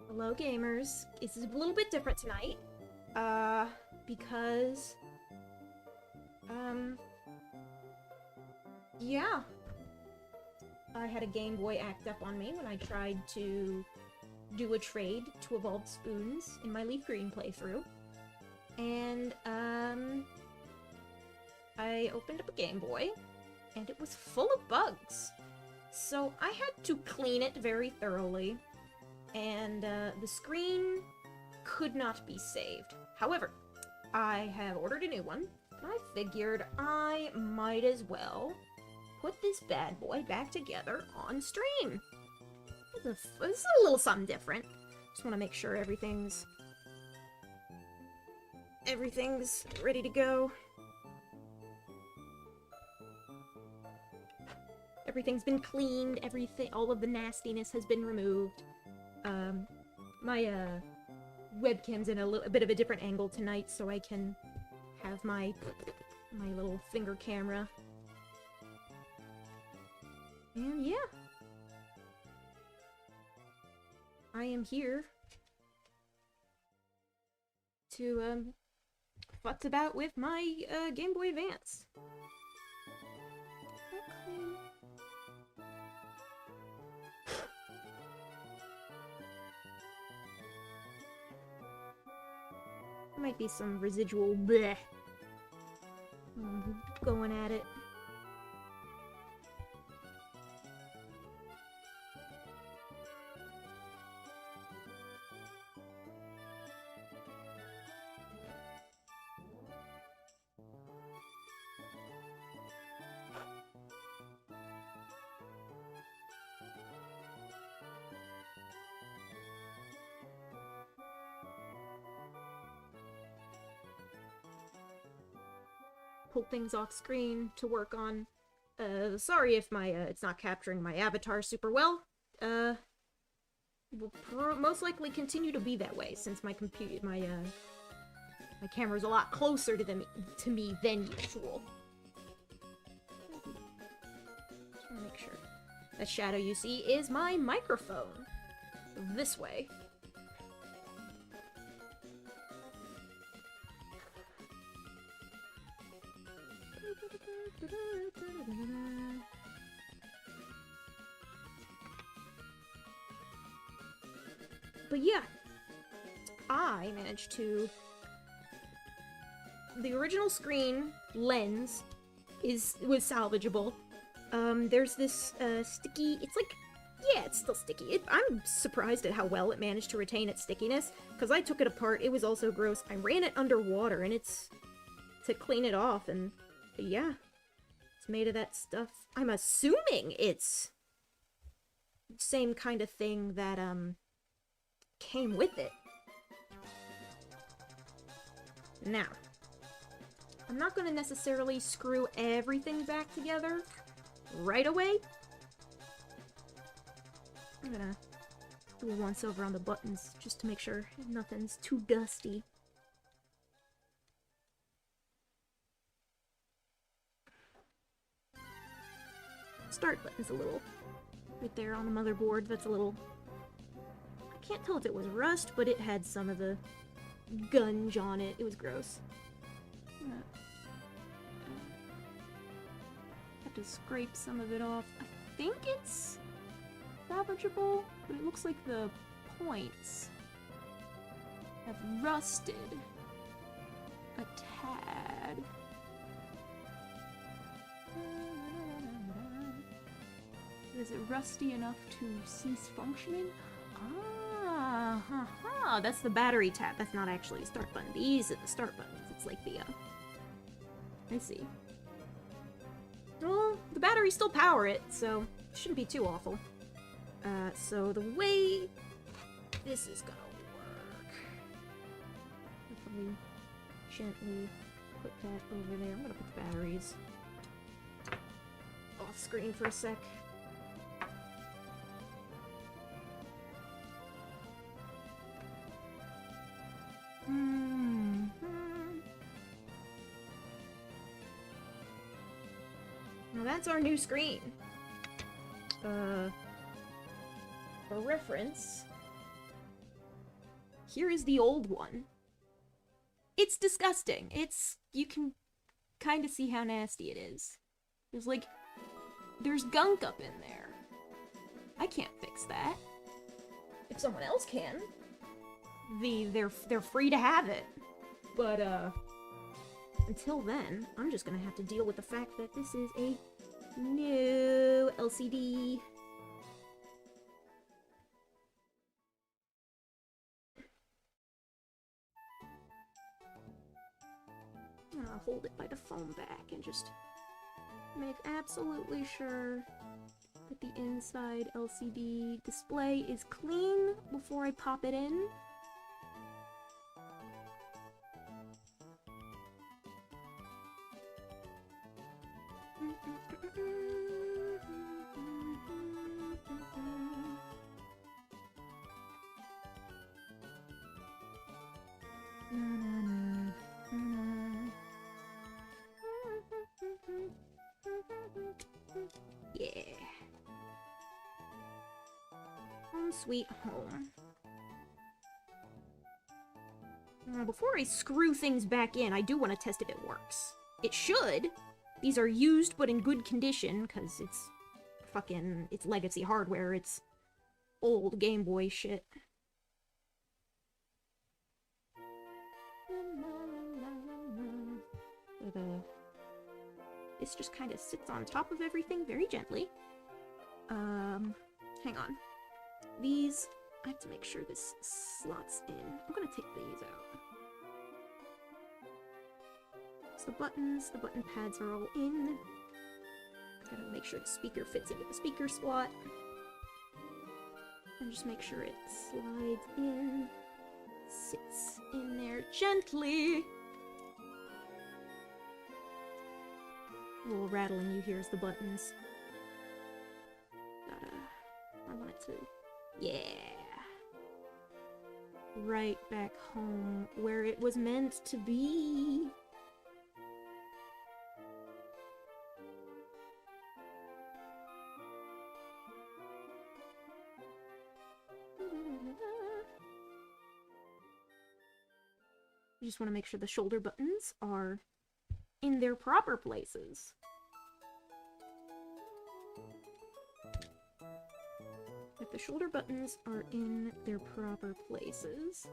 Hello, gamers. This is a little bit different tonight. Because... yeah. I had a Game Boy act up on me when I tried to do a trade to evolve spoons in my Leaf Green playthrough. And, I opened up a Game Boy, and it was full of bugs. So I had to clean it very thoroughly, and the screen could not be saved. However, I have ordered a new one, and I figured I might as well put this bad boy back together on stream. This is a little something different. Just want to make sure everything's ready to go. Everything's been cleaned, all of the nastiness has been removed. My webcam's in a bit of a different angle tonight, so I can have my little finger camera. And yeah. I am here to futz about with my Game Boy Advance. Might be some residual bleh going at it. Pull things off screen to work on. Sorry if my it's not capturing my avatar super well. Will most likely continue to be that way since my my camera's a lot closer to me than usual. Just wanna make sure. That shadow you see is my microphone. This way. But yeah, I managed to... The original screen lens was salvageable. There's this sticky... It's like... Yeah, it's still sticky. I'm surprised at how well it managed to retain its stickiness, because I took it apart. It was also gross. I ran it underwater, and it's... to clean it off, and... yeah. It's made of that stuff. I'm assuming it's... same kind of thing that, came with it. Now, I'm not going to necessarily screw everything back together right away. I'm gonna do a once over on the buttons just to make sure nothing's too dusty. Start button's a little right there on the motherboard. That's a little... I can't tell if it was rust, but it had some of the gunge on it. It was gross. Have to scrape some of it off. I think it's salvageable, but it looks like the points have rusted a tad. Is it rusty enough to cease functioning? Ah, that's the battery tab. That's not actually a start button. These are the start buttons. It's like the, I see. Well, the batteries still power it, so it shouldn't be too awful. So the way this is gonna work... Hopefully, gently put that over there. I'm gonna put the batteries off screen for a sec. Now that's our new screen. For reference, here is the old one. It's disgusting. You can kind of see how nasty it is. There's gunk up in there. I can't fix that. If someone else can, they're free to have it. But, until then, I'm just gonna have to deal with the fact that this is a new LCD. I'll hold it by the foam back and just make absolutely sure that the inside LCD display is clean before I pop it in. Yeah. Home sweet home. Now, before I screw things back in, I do want to test if it works. It should. These are used but in good condition, because it's legacy hardware, it's old Game Boy shit. But, this just kind of sits on top of everything very gently. Hang on. These, I have to make sure this slots in. I'm gonna take these out. So the button pads are all in. Gotta make sure the speaker fits into the speaker slot. And just make sure it slides in, sits in there gently. A little rattling you hear is the buttons. I want it to... Yeah! Right back home where it was meant to be. You just want to make sure the shoulder buttons are in their proper places. If the shoulder buttons are in their proper places,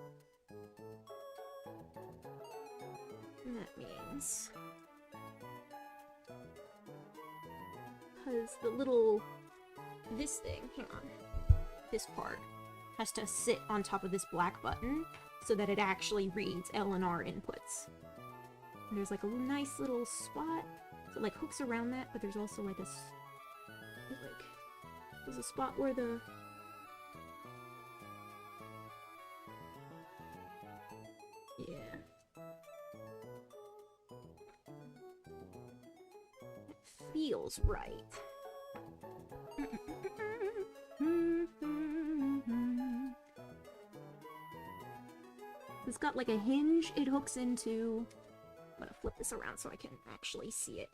that means... because the little... this thing, hang on, this part has to sit on top of this black button so that it actually reads L and R inputs. And there's like a nice little spot that like hooks around that, but there's also like there's a spot where the... yeah. It feels right. It's got like a hinge it hooks into. I'm gonna flip this around so I can actually see it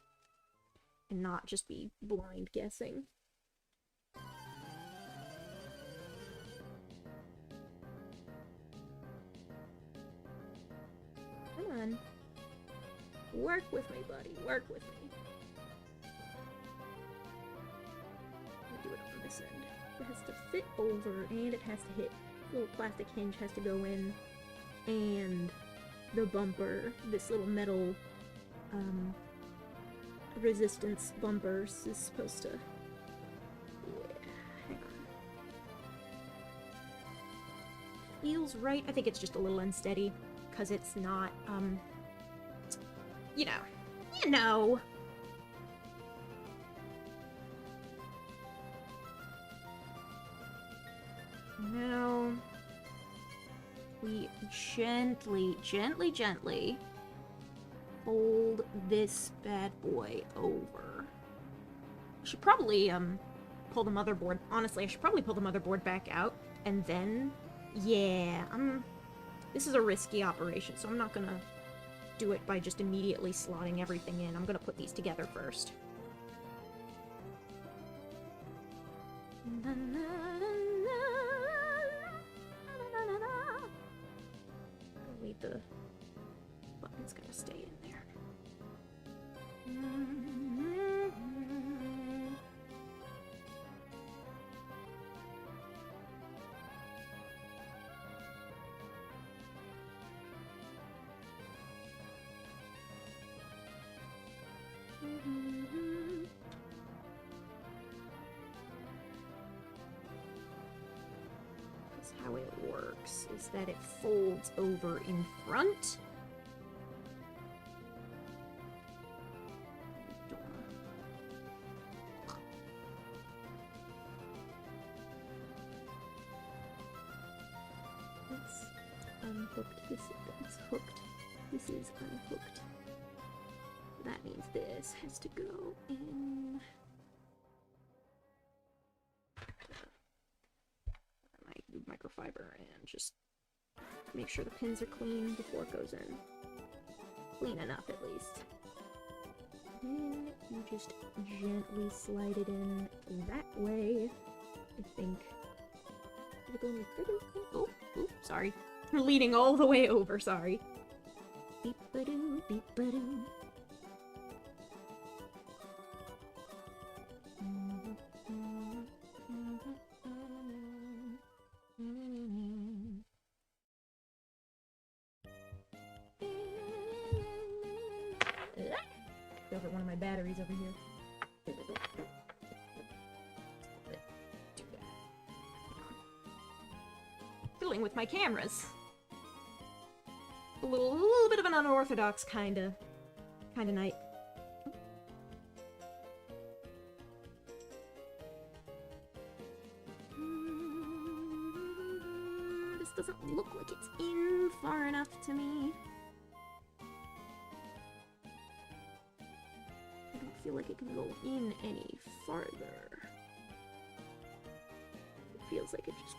and not just be blind guessing. Come on. Work with me, buddy. Work with me. I'll do it on this end. It has to fit over and it has to hit. The little plastic hinge has to go in. And the bumper, this little metal resistance bumpers is supposed to... yeah, hang on. Feels right. I think it's just a little unsteady because it's not, you know. Now, we gently fold this bad boy over. I should probably, pull the motherboard. Honestly, I should probably pull the motherboard back out, and then, yeah, this is a risky operation, so I'm not gonna do it by just immediately slotting everything in. I'm gonna put these together first. Wait, the button's gotta stay in there. Because how it works is that it folds over in front. It's unhooked. This is hooked. This is unhooked. That means this has to go in my microfiber and just make sure the pins are clean before it goes in. Clean enough, at least. Then you just gently slide it in that way, I think. Did it go any further? Oh, sorry. We're leaning all the way over, sorry. Beep-ba-doo, beep-ba-doo. Go for one of my batteries over here. Do that. Fiddling with my cameras. A little bit of an unorthodox kind of night. This doesn't look like it's in far enough to me. I don't feel like it can go in any farther. It feels like it just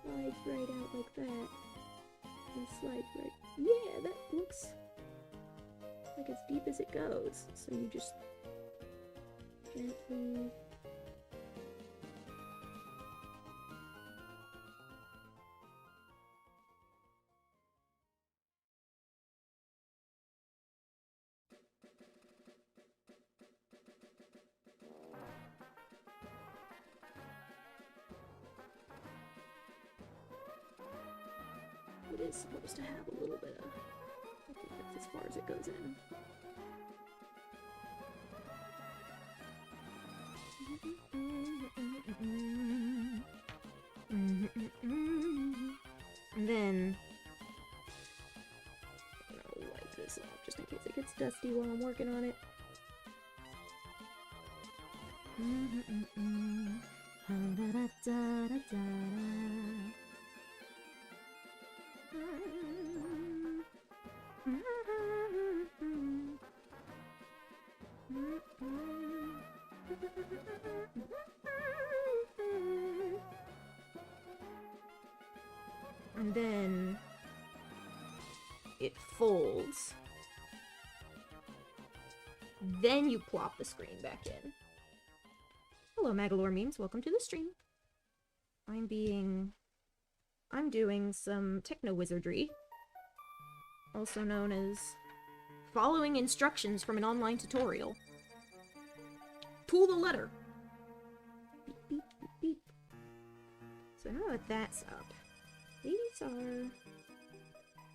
slides right out like that. And slides right. Yeah, that looks like as deep as it goes. So you just gently. It is supposed to have a little bit of, I think that's as far as it goes in. And then, I'm gonna wipe this off just in case it gets dusty while I'm working on it. And then it folds. Then you plop the screen back in. Hello, Magalore memes. Welcome to the stream. I'm doing some techno wizardry, also known as following instructions from an online tutorial. Pull the letter. Beep, beep, beep, beep. So now that that's up, these are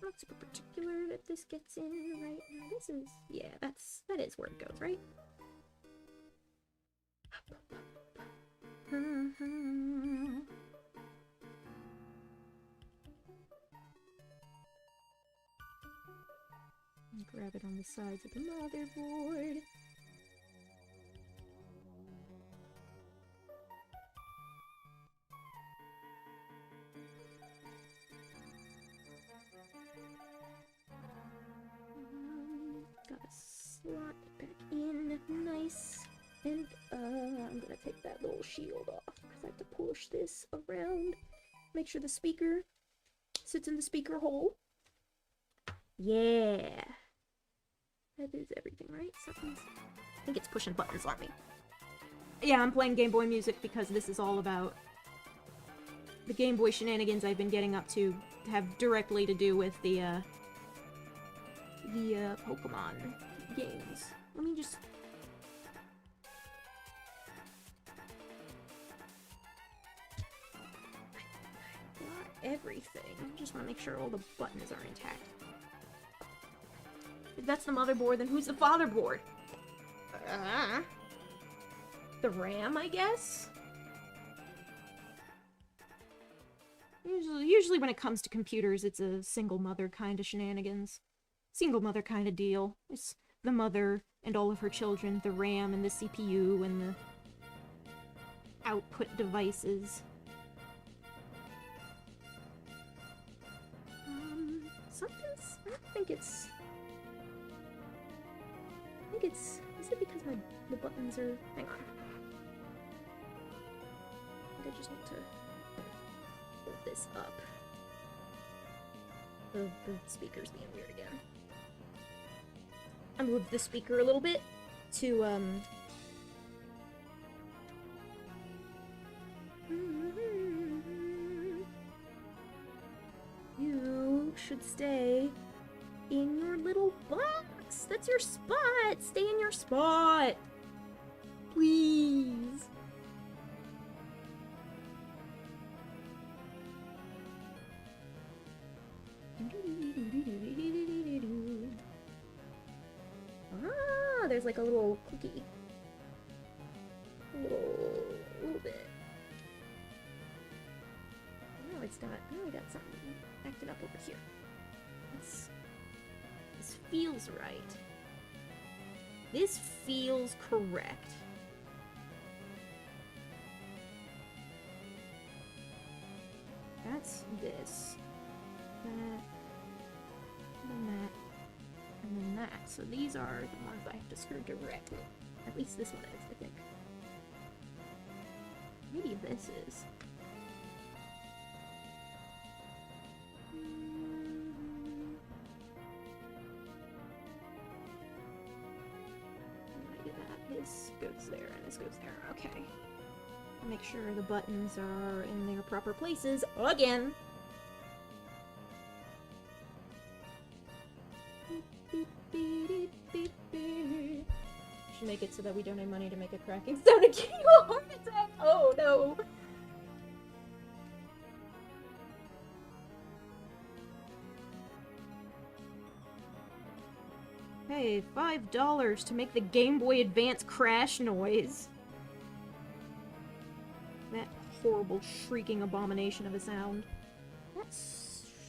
not super particular that this gets in right now. This is, yeah, that is where it goes, right? Grab it on the sides of the motherboard. Gotta slot it back in nice. And I'm gonna take that little shield off because I have to push this around. Make sure the speaker sits in the speaker hole. Yeah. That is everything, right? Something's... I think it's pushing buttons on me. Yeah, I'm playing Game Boy music because this is all about the Game Boy shenanigans I've been getting up to have directly to do with the Pokemon games. Let me just... got everything. Just want to make sure all the buttons are intact. If that's the motherboard, then who's the fatherboard? The RAM, I guess? Usually when it comes to computers, it's a single mother kind of shenanigans. Single mother kind of deal. It's the mother and all of her children, the RAM and the CPU and the output devices. I don't think it's... Is it because the buttons are... Hang on. I think I just need to hold this up. The speaker's being weird again. I moved the speaker a little bit to, You should stay in your little box. That's your spot. Stay in your spot. Please. Ah, there's like a little cookie. A little bit. Now it's got, now I got something acted up over here. This feels right. This feels correct. That's this. That. And then that. And then that. So these are the ones I have to screw directly. At least this one is, I think. Maybe this is. This goes there, and this goes there. Okay. Make sure the buttons are in their proper places again. Should make it so that we donate money to make a cracking sound and give you a heart attack. Oh no. Hey, $5 to make the Game Boy Advance crash noise. That horrible shrieking abomination of a sound. That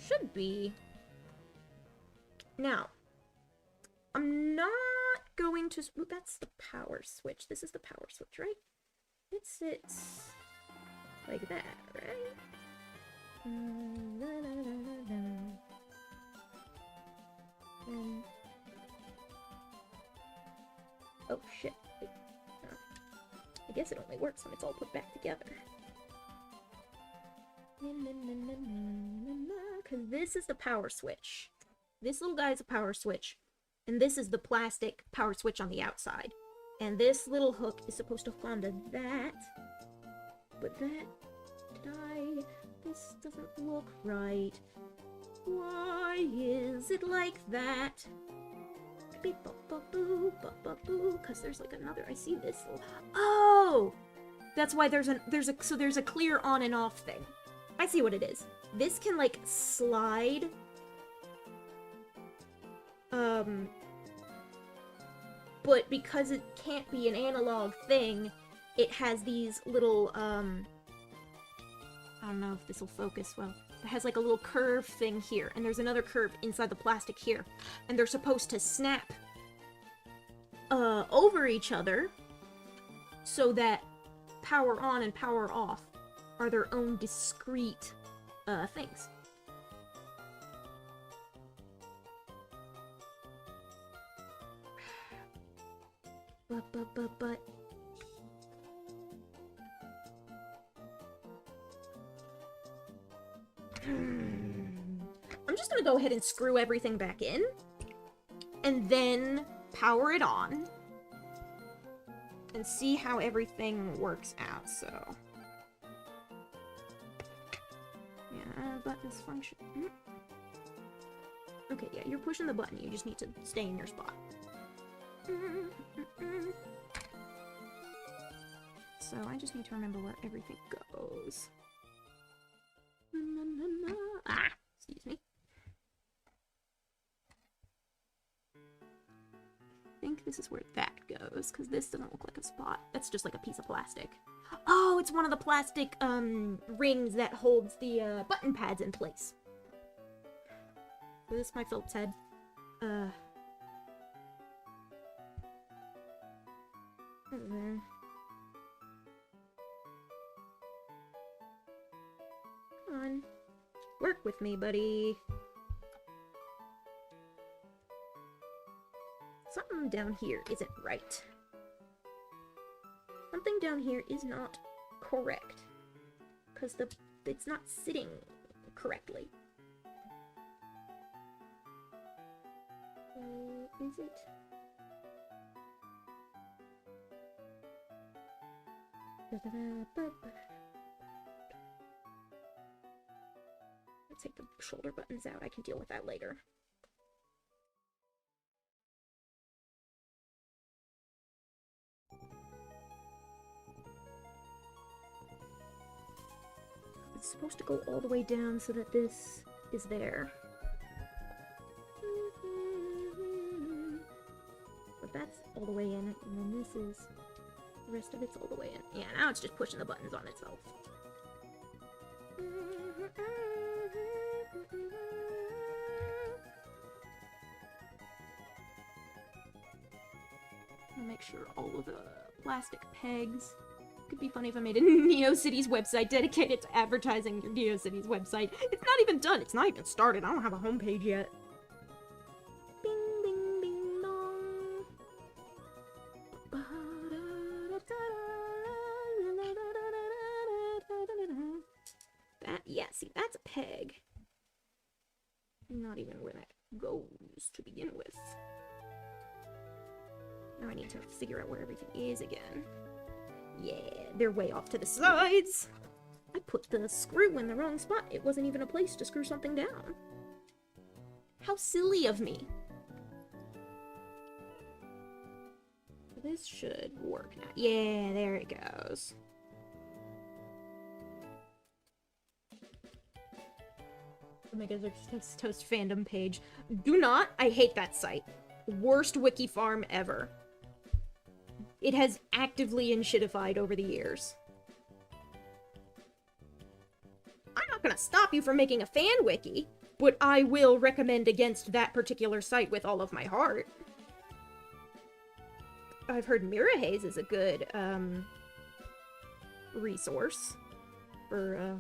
should be... Now, I'm not going to... Ooh, that's the power switch. This is the power switch, right? It sits like that, right? Oh shit. I guess it only works when it's all put back together. Because this is the power switch. This little guy is a power switch. And this is the plastic power switch on the outside. And this little hook is supposed to hook onto that. But that... This doesn't look right. Why is it like that? Because there's like another... I see this little... Oh! That's why there's a clear on and off thing. I see what it is. This can like slide. But because it can't be an analog thing, it has these little, I don't know if this will focus well. It has like a little curve thing here, and there's another curve inside the plastic here. And they're supposed to snap, over each other, so that power on and power off are their own discrete, things. But... I'm just gonna go ahead and screw everything back in, and then power it on. and see how everything works out, so... Yeah, buttons function... Okay, yeah, you're pushing the button, you just need to stay in your spot. So I just need to remember where everything goes. Ah! Excuse me. I think this is where that goes, because this doesn't look like a spot. That's just like a piece of plastic. Oh, it's one of the plastic, rings that holds the, button pads in place. So this is my Phillips head. Come on. Work with me, buddy. Something down here isn't right. Something down here is not correct. Because it's not sitting correctly. Is it? Let's take the shoulder buttons out. I can deal with that later. It's supposed to go all the way down so that this is there. But that's all the way in, and then this is... the rest of it's all the way in. Yeah, now it's just pushing the buttons on itself. I'll make sure all of the plastic pegs... Could be funny if I made a NeoCities website dedicated to advertising your NeoCities website. It's not even done. It's not even started. I don't have a homepage yet. Bing, bing, bing, dong. That, yeah, see, that's a peg. Not even where that goes to begin with. Now I need to figure out where everything is again. Yeah, they're way off to the sides. I put the screw in the wrong spot. It wasn't even a place to screw something down. How silly of me. This should work now. Yeah, there it goes. Omega Toast fandom page. Do not. I hate that site. Worst wiki farm ever. It has actively enshittified over the years. I'm not gonna stop you from making a fan wiki, but I will recommend against that particular site with all of my heart. I've heard Mirahaze is a good, resource for,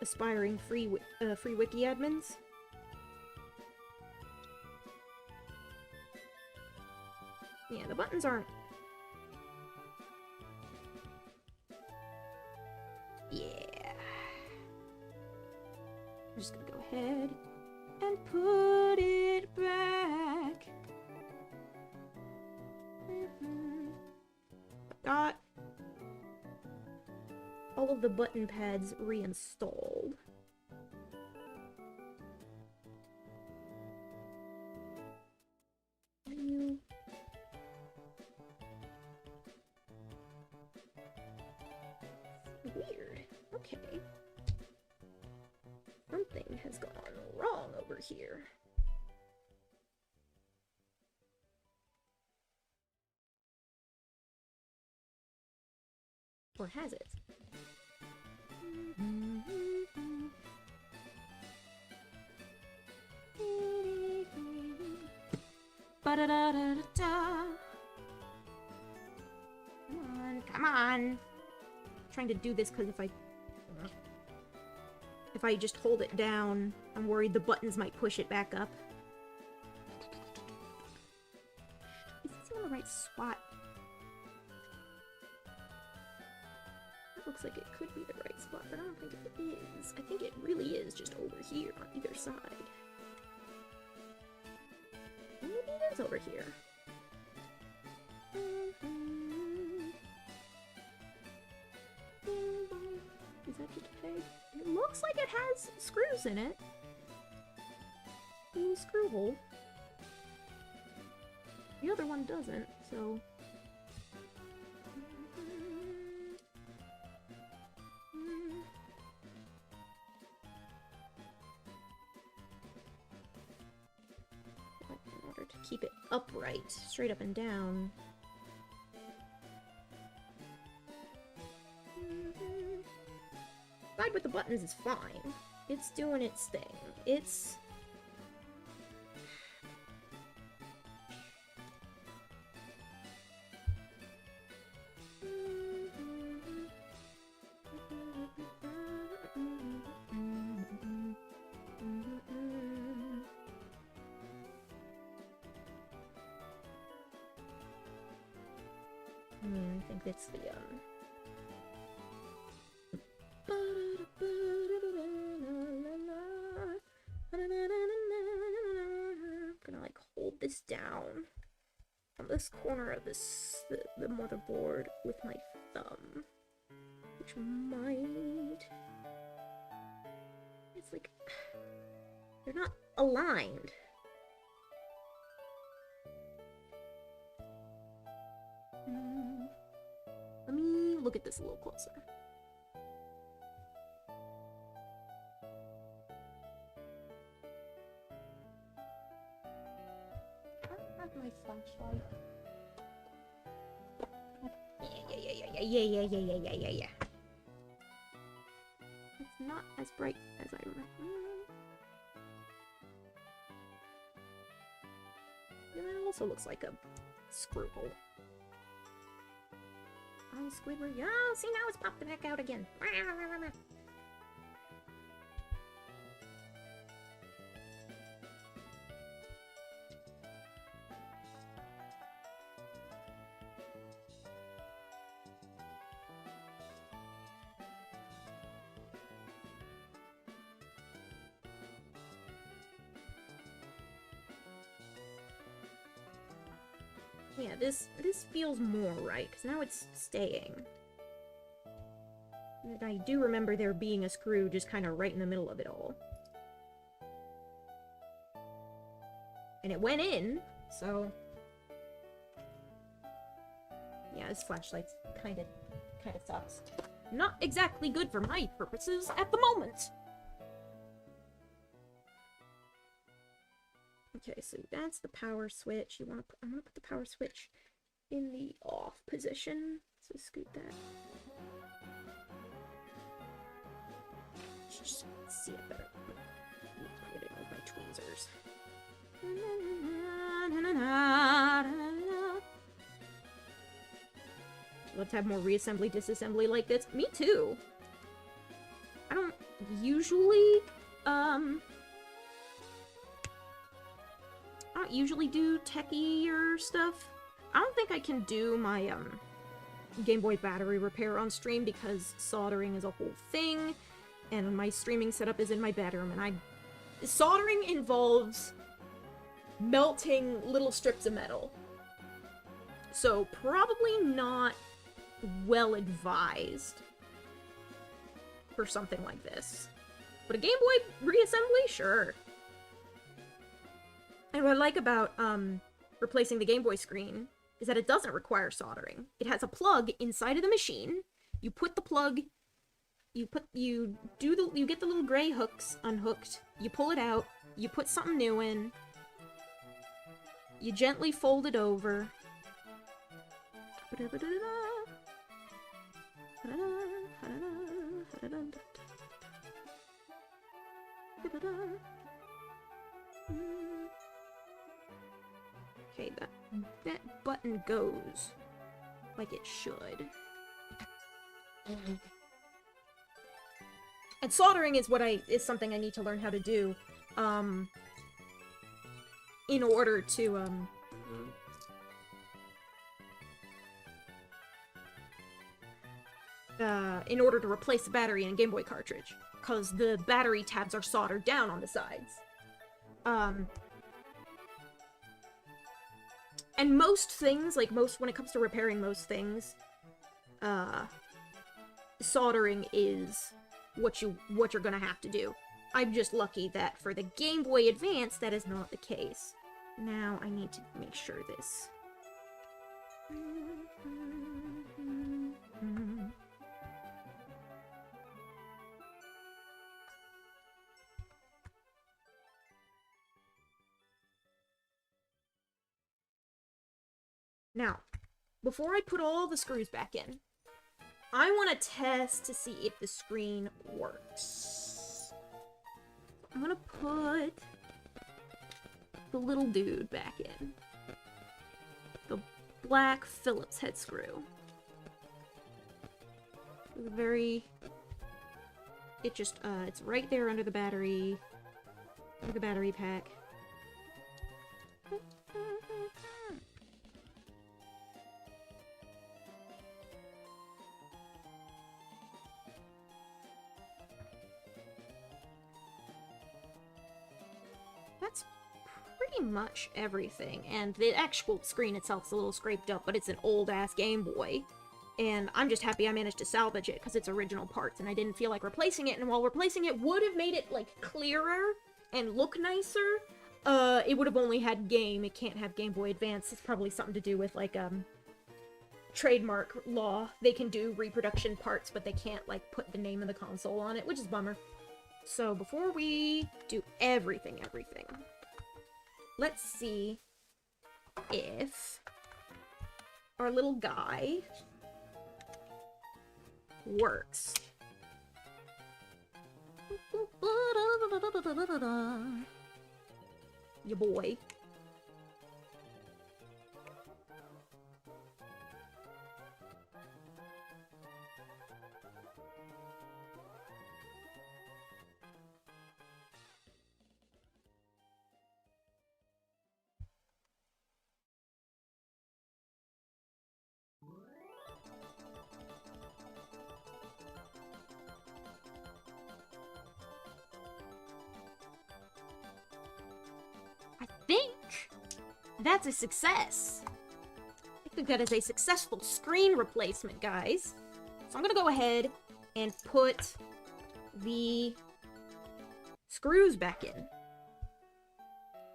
aspiring free wiki admins. Yeah, the buttons aren't... Yeah. I'm just gonna go ahead and put it back. Got all of the button pads reinstalled. Are you... Weird. Okay. Something has gone wrong over here. Or has it? Ba-da-da-da-da-da. Come on, come on. Trying to do this because if I just hold it down, I'm worried the buttons might push it back up. Is this in the right spot? It looks like it could be the right spot, but I don't think it is. I think it really is just over here on either side. Maybe it is over here. it has screws in it. A screw hole. The other one doesn't, so... In order to keep it upright, straight up and down. Side with the buttons is fine. It's doing its thing. It's... I think that's the, I'm gonna, like, hold this down on this corner of this, the motherboard with my thumb, which might... It's like... They're not aligned. Let me look at this a little closer. I have my flashlight. Yeah. It's not as bright as I remember. And it also looks like a screw hole. Oh, Squidward. Oh, see, now it's popped back out again. Yeah, this feels more right, because now it's staying. And I do remember there being a screw just kind of right in the middle of it all. And it went in, so... Yeah, this flashlight's kind of sucks. Not exactly good for my purposes at the moment! Okay, so that's the power switch. I'm gonna put the power switch in the off position. So scoot that. Just see it better. Put it in with my tweezers. Let's have more reassembly, disassembly like this. Me too. I don't usually, do techier stuff. I don't think I can do my, Game Boy battery repair on stream because soldering is a whole thing, and my streaming setup is in my bedroom, and soldering involves melting little strips of metal. So, probably not well advised for something like this. But a Game Boy reassembly? Sure. And what I like about, replacing the Game Boy screen is that it doesn't require soldering. It has a plug inside of the machine. You put the plug, you get the little gray hooks unhooked, you pull it out, you put something new in, you gently fold it over. Okay, that button goes like it should. And soldering is something I need to learn how to do, in order to, in order to replace the battery in a Game Boy cartridge, because the battery tabs are soldered down on the sides. And most things, when it comes to repairing most things, soldering is what you're gonna have to do. I'm just lucky that for the Game Boy Advance, that is not the case. Now I need to make sure this... Now, before I put all the screws back in, I want to test to see if the screen works. I'm gonna put the little dude back in. The black Phillips head screw. It's very... It just, it's right there under the battery pack. That's pretty much everything, and the actual screen itself is a little scraped up, but it's an old-ass Game Boy, and I'm just happy I managed to salvage it, because it's original parts, and I didn't feel like replacing it, and while replacing it would have made it, like, clearer and look nicer, it would have only had game. It can't have Game Boy Advance. It's probably something to do with, like, trademark law. They can do reproduction parts, but they can't, like, put the name of the console on it, which is a bummer. So before we do everything, let's see if our little guy works. Your boy. I think that's a success. I think that is a successful screen replacement, guys. So I'm gonna go ahead and put the screws back in.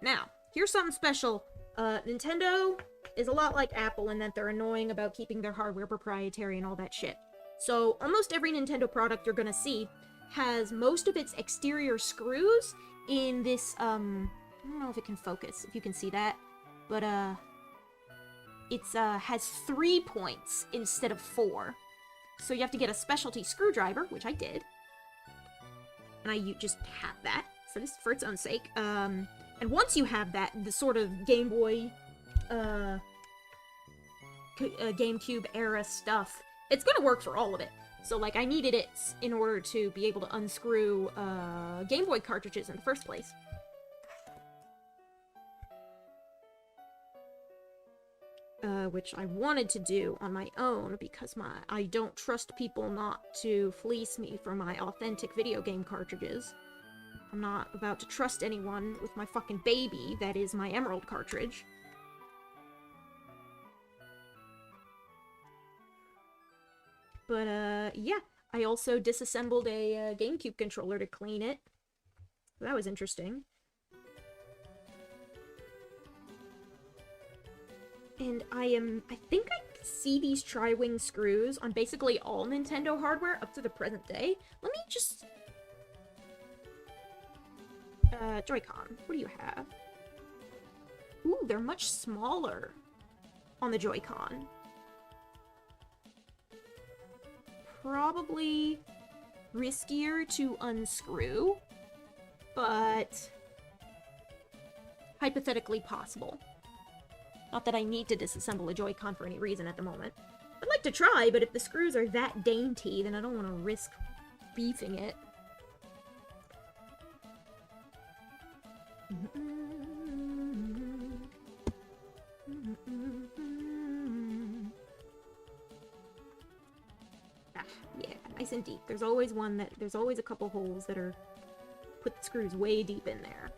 Now, here's something special. Nintendo is a lot like Apple in that they're annoying about keeping their hardware proprietary and all that shit. So almost every Nintendo product you're gonna see has most of its exterior screws in this, I don't know if it can focus, if you can see that, but, it's, has 3 points instead of 4. So you have to get a specialty screwdriver, which I did. And you just have that for its own sake. And once you have that, the sort of Game Boy, GameCube era stuff, it's gonna work for all of it. So, like, I needed it in order to be able to unscrew, Game Boy cartridges in the first place. Which I wanted to do on my own because I don't trust people not to fleece me for my authentic video game cartridges. I'm not about to trust anyone with my fucking baby that is my Emerald cartridge. But, yeah. I also disassembled a GameCube controller to clean it. That was interesting. And I think I see these tri-wing screws on basically all Nintendo hardware up to the present day. Let me just... Joy-Con, what do you have? Ooh, they're much smaller on the Joy-Con. Probably riskier to unscrew, but hypothetically possible. Not that I need to disassemble a Joy-Con for any reason at the moment. I'd like to try, but if the screws are that dainty, then I don't want to risk beefing it. Yeah, nice and deep. There's always a couple holes that are put the screws way deep in there.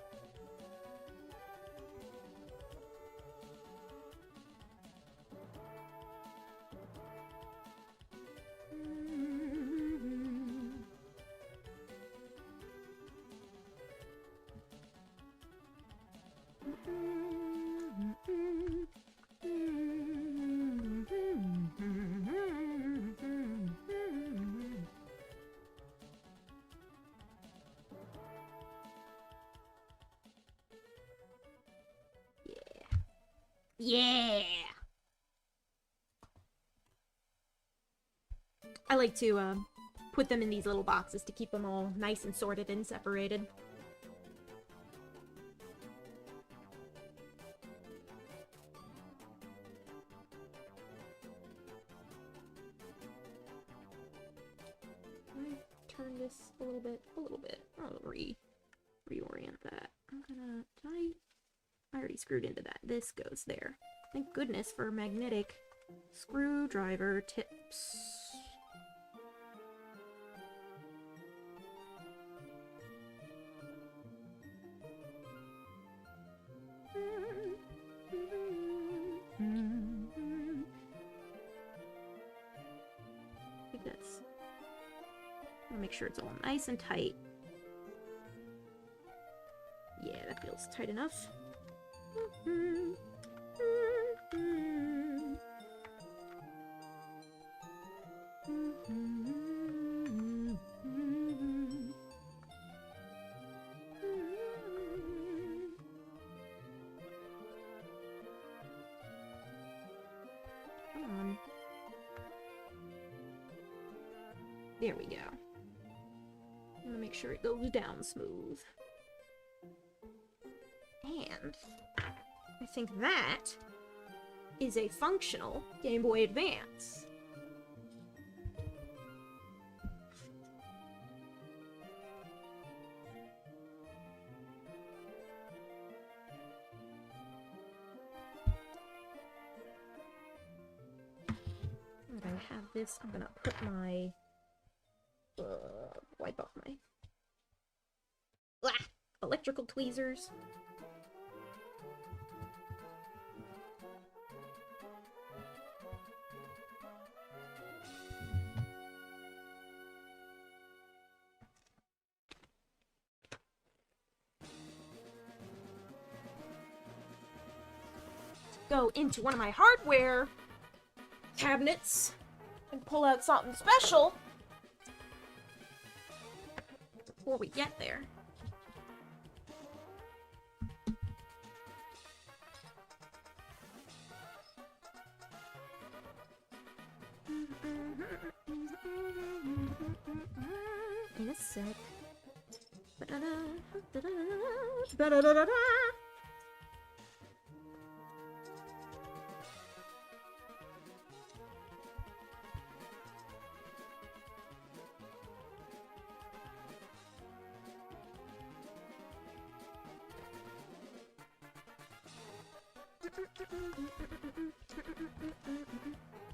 Yeah! I like to, put them in these little boxes to keep them all nice and sorted and separated. Turn this a little bit. I'll reorient that. I already screwed into that. This goes there. Thank goodness for magnetic screwdriver tips. Like this. I'll make sure it's all nice and tight. Yeah, that feels tight enough. Come on. There we go. I'm gonna make sure it goes down smooth. And I think that is a functional Game Boy Advance. I'm gonna have this, I'm gonna put my, wipe off my, electrical tweezers. Go into one of my hardware cabinets and pull out something special before we get there. In a sec. Ba-da-da-da-da-da-da-da-da-da-da-da.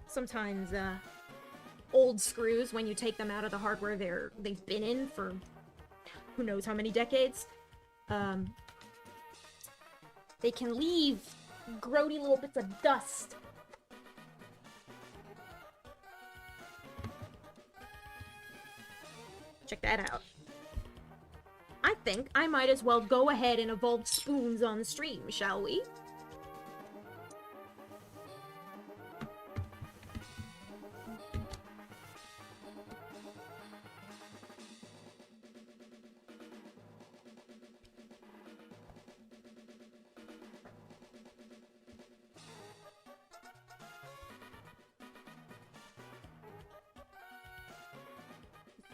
Sometimes, old screws, when you take them out of the hardware they've been in for who knows how many decades, they can leave grody little bits of dust. Check that out. I think I might as well go ahead and evolve spoons on stream, shall we?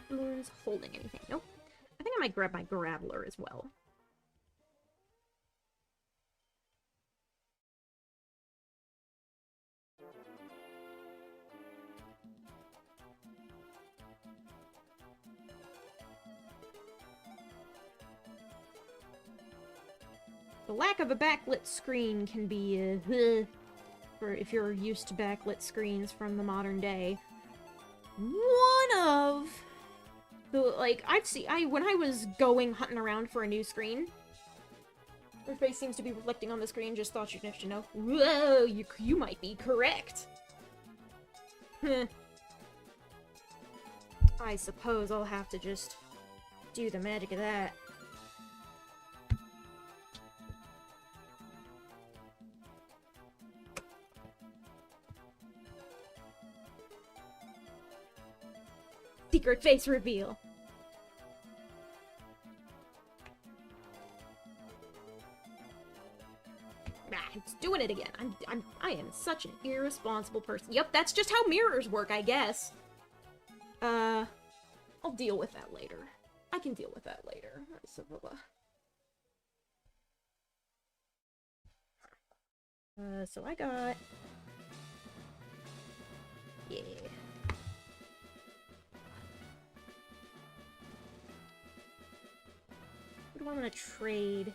Spoons holding anything. Nope. I think I might grab my graveler as well. The lack of a backlit screen can be for if you're used to backlit screens from the modern day. One of the, like, when I was hunting around for a new screen, her face seems to be reflecting on the screen, just thought you'd have to know. Whoa, you might be correct. I suppose I'll have to just do the magic of that. secret face reveal. It's doing it again. I am such an irresponsible person. Yep, that's just how mirrors work, I guess. I'll deal with that later. I can deal with that later. So I got... Yeah. What do I want to trade?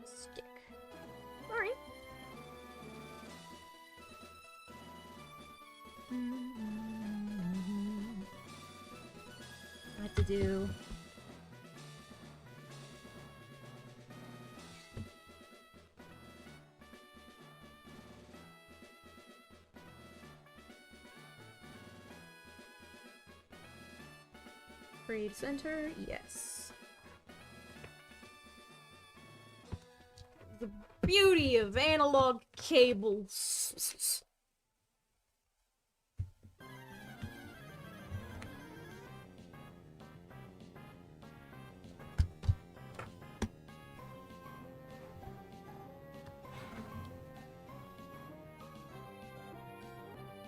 Stick. Alright. I have to do... Trade center, yes. The beauty of analog cables.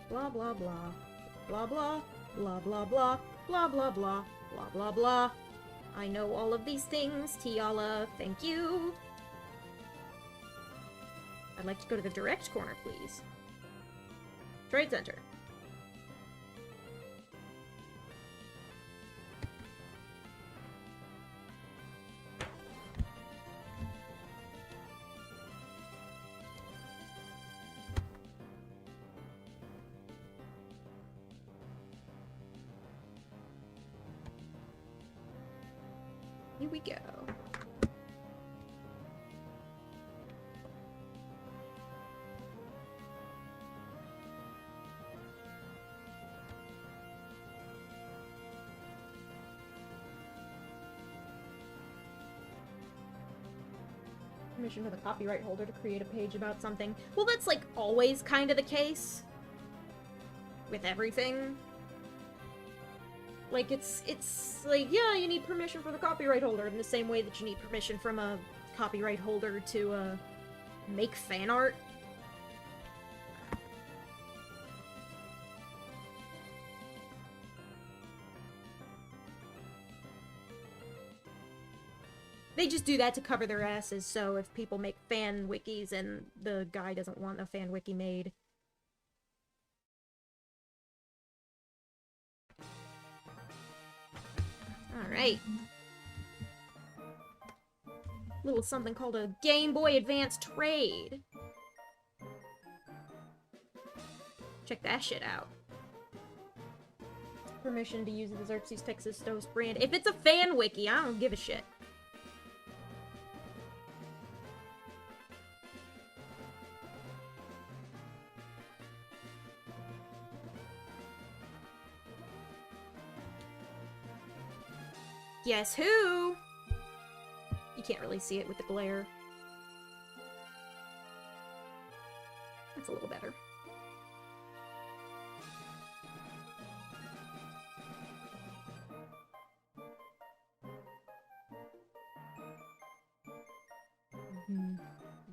Blah blah blah. Blah blah. Blah blah blah. Blah blah blah. Blah blah blah. I know all of these things, Tiala. Thank you. I'd like to go to the direct corner, please. Trade center. Here we go. Permission for the copyright holder to create a page about something. Well, that's like always kind of the case with everything. Like, it's like, yeah, you need permission for the copyright holder in the same way that you need permission from a copyright holder to, make fan art. They just do that to cover their asses, so if people make fan wikis and the guy doesn't want a fan wiki made... Alright. Little something called a Game Boy Advance trade. Check that shit out. Permission to use the Xerxes Texas Toast brand. If it's a fan wiki, I don't give a shit. Guess who? You can't really see it with the glare. That's a little better.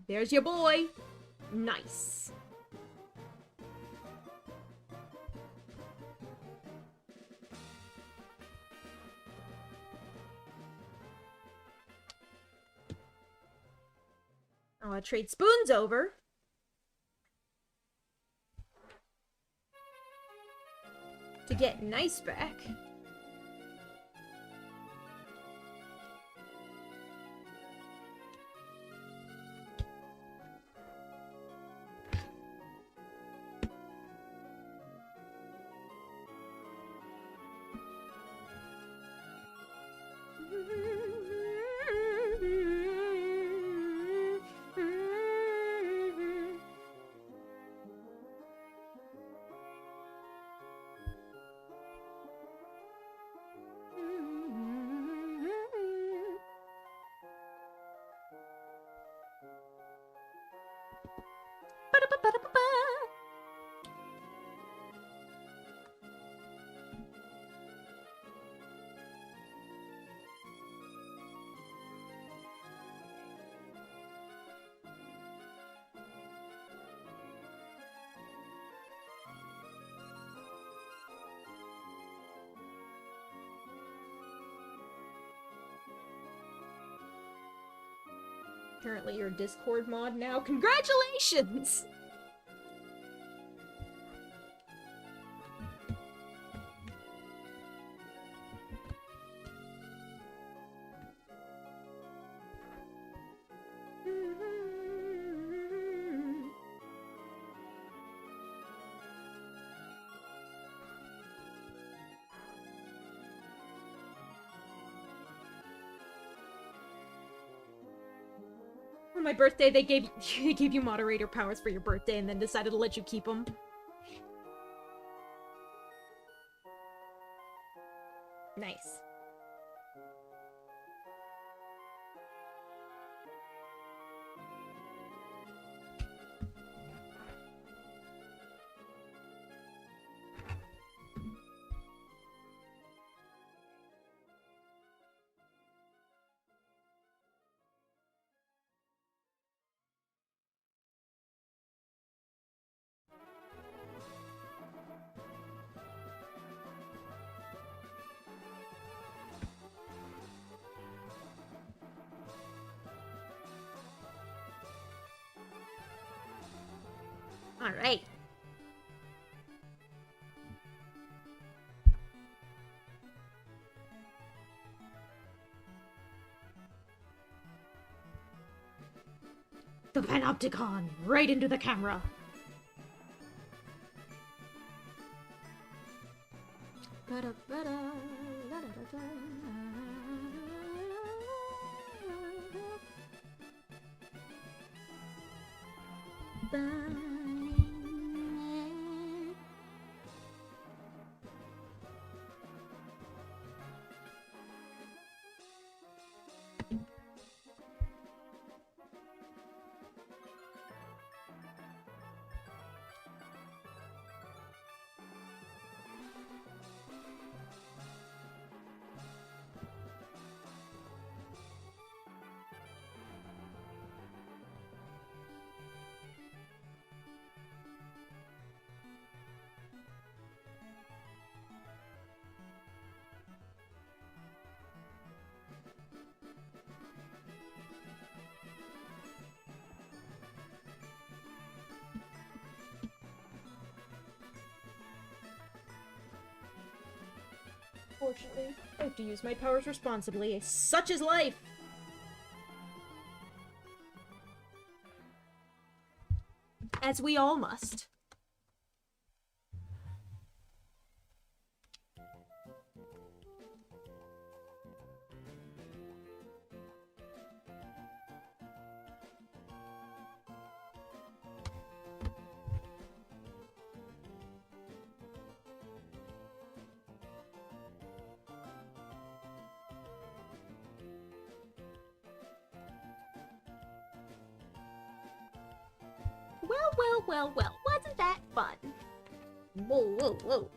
There's your boy. Nice. I'll trade spoons over. To get nice back. Apparently you're a Discord mod now. Congratulations! On my birthday, they gave you moderator powers for your birthday and then decided to let you keep them. Nice. All right. The panopticon, right into the camera. Fortunately, I have to use my powers responsibly. Such is life! As we all must. Well, wasn't that fun? Whoa.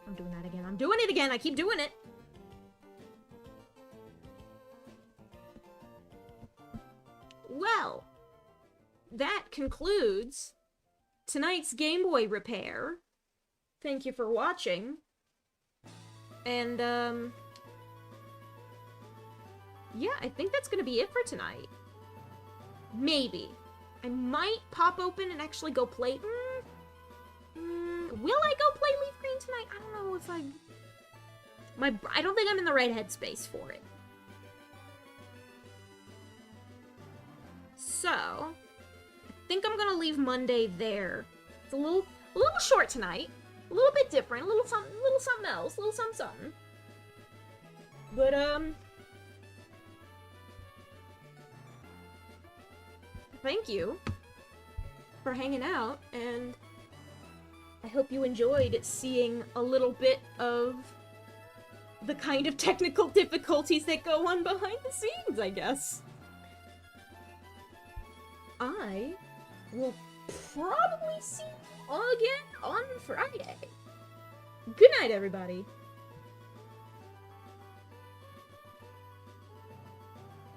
I'm doing that again. I'm doing it again. I keep doing it. Well, that concludes tonight's Game Boy repair. Thank you for watching. And, yeah, I think that's gonna be it for tonight. Maybe. I might pop open and actually go play... will I go play Leaf Green tonight? I don't know if I don't think I'm in the right headspace for it. So, I think I'm gonna leave Monday there. It's a little short tonight. A little bit different, a little something else, a little something. But, thank you for hanging out, and I hope you enjoyed seeing a little bit of the kind of technical difficulties that go on behind the scenes, I guess. I will probably see you all again on Friday. Good night, everybody.